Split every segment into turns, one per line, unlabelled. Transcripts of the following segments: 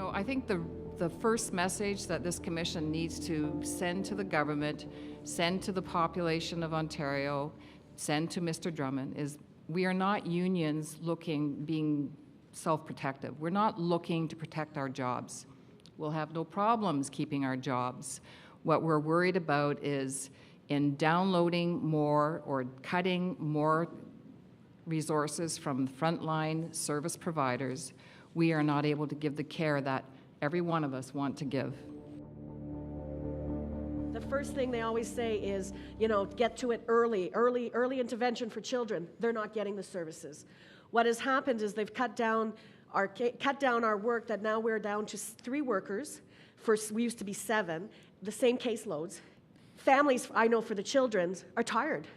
I think the first message that this commission needs to send to the government, send to the population of Ontario, send to Mr. Drummond is we are not unions being self-protective. We're not looking to protect our jobs. We'll have no problems keeping our jobs. What we're worried about is in downloading more or cutting more resources from frontline service providers, we are not able to give the care that every one of us want to give.
The first thing they always say is, get to it early intervention for children. They're not getting the services. What has happened is they've cut down our work, that now we're down to 3 workers. First, we used to be 7, the same caseloads. Families, I know for the children, are tired.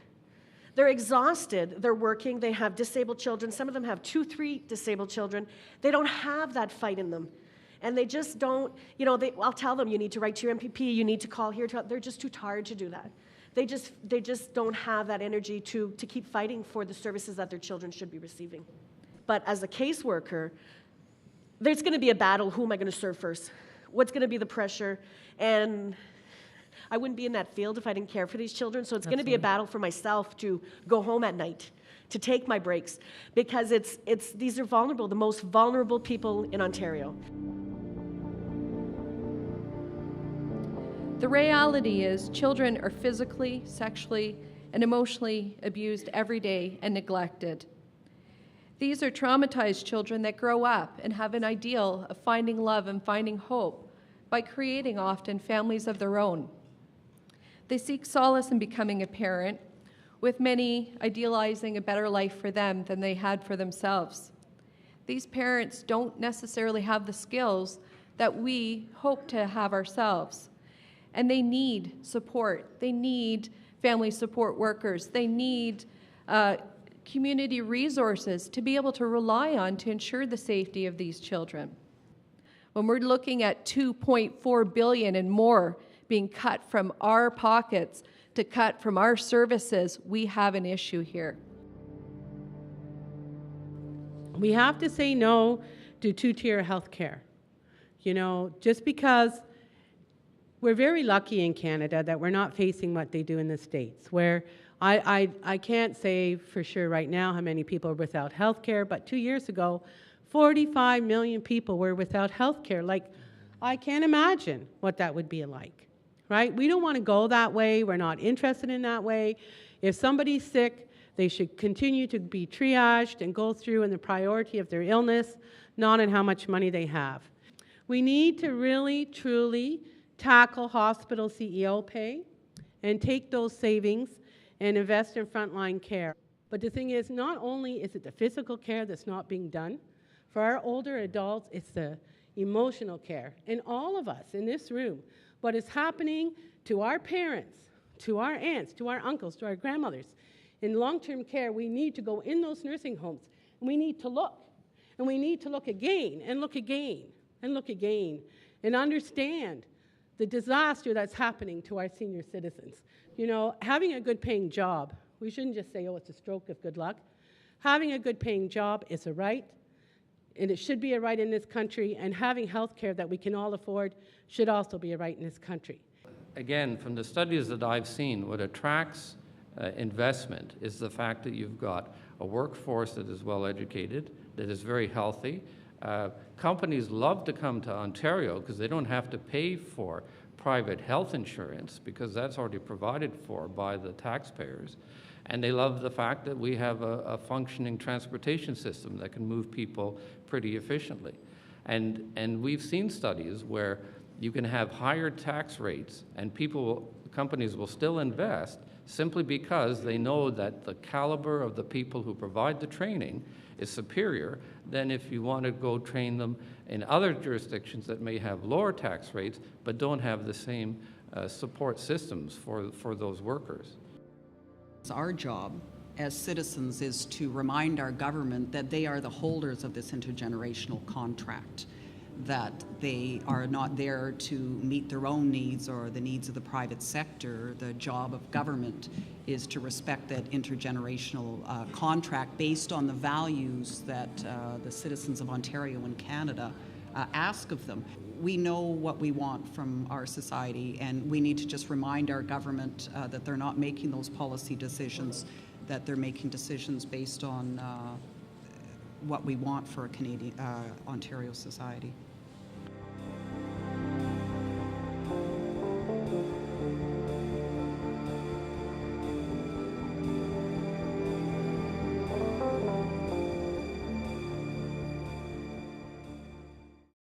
They're exhausted, they're working, they have disabled children. Some of them have 2, 3 disabled children. They don't have that fight in them. And they just don't, I'll tell them, you need to write to your MPP, you need to call here. They're just too tired to do that. They just don't have that energy to keep fighting for the services that their children should be receiving. But as a caseworker, there's going to be a battle. Who am I going to serve first? What's going to be the pressure? And I wouldn't be in that field if I didn't care for these children. So it's going to be a battle for myself to go home at night, to take my breaks, because these are vulnerable, the most vulnerable people in Ontario.
The reality is children are physically, sexually, and emotionally abused every day and neglected. These are traumatized children that grow up and have an ideal of finding love and finding hope by creating often families of their own. They seek solace in becoming a parent, with many idealizing a better life for them than they had for themselves. These parents don't necessarily have the skills that we hope to have ourselves. And they need support. They need family support workers. They need community resources to be able to rely on to ensure the safety of these children. When we're looking at $2.4 billion and more being cut from our pockets to cut from our services, we have an issue here.
We have to say no to two-tier health care. Just because we're very lucky in Canada that we're not facing what they do in the States, where I can't say for sure right now how many people are without health care, but 2 years ago, 45 million people were without health care. I can't imagine what that would be like, right? We don't want to go that way. We're not interested in that way. If somebody's sick, they should continue to be triaged and go through in the priority of their illness, not in how much money they have. We need to really, truly tackle hospital CEO pay and take those savings and invest in frontline care. But the thing is, not only is it the physical care that's not being done, for our older adults, it's the emotional care. And all of us in this room, what is happening to our parents, to our aunts, to our uncles, to our grandmothers, in long-term care, we need to go in those nursing homes, and we need to look. And we need to look again, and look again, and look again, and understand the disaster that's happening to our senior citizens. Having a good paying job, we shouldn't just say, oh, it's a stroke of good luck. Having a good paying job is a right, and it should be a right in this country, and having health care that we can all afford should also be a right in this country.
Again, from the studies that I've seen, what attracts investment is the fact that you've got a workforce that is well educated, that is very healthy. Companies love to come to Ontario because they don't have to pay for private health insurance because that's already provided for by the taxpayers. And they love the fact that we have a functioning transportation system that can move people pretty efficiently. And we've seen studies where you can have higher tax rates and companies will still invest simply because they know that the caliber of the people who provide the training is superior than if you want to go train them in other jurisdictions that may have lower tax rates but don't have the same support systems for those workers.
Our job as citizens is to remind our government that they are the holders of this intergenerational contract, that they are not there to meet their own needs or the needs of the private sector. The job of government is to respect that intergenerational contract based on the values that the citizens of Ontario and Canada ask of them. We know what we want from our society, and we need to just remind our government that they're not making those policy decisions, that they're making decisions based on what we want for a Ontario society.